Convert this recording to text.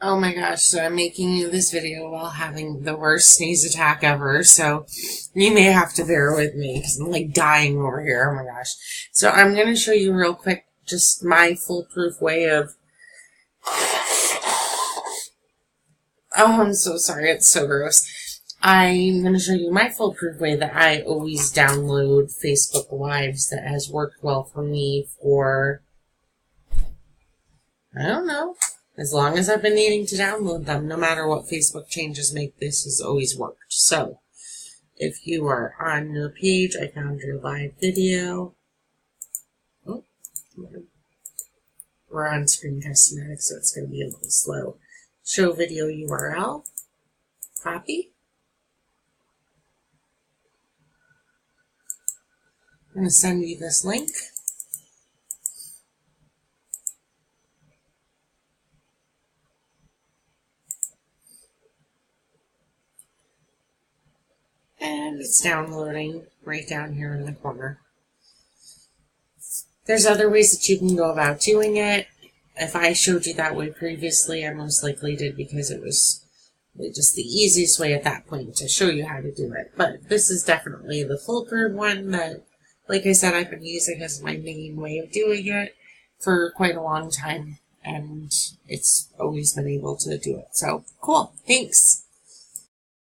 Oh my gosh, so I'm making you this video while having the worst sneeze attack ever, so you may have to bear with me because I'm like dying over here. Oh my gosh. So I'm going to show you real quick just my foolproof way of. Oh, I'm so sorry. It's so gross. I'm going to show you my foolproof way that I always download Facebook Lives that has worked well for me for, I don't know, as long as I've been needing to download them, no matter what Facebook changes make, this has always worked. So, if you are on your page, I found your live video. Oh, we're on Screen Cosmetics, so it's going to be a little slow. Show video URL. Copy. I'm going to send you this link. And it's downloading right down here in the corner. There's other ways that you can go about doing it. If I showed you that way previously, I most likely did because it was just the easiest way at that point to show you how to do it. But this is definitely the foolproof one that, like I said, I've been using as my main way of doing it for quite a long time. And it's always been able to do it. So, cool. Thanks.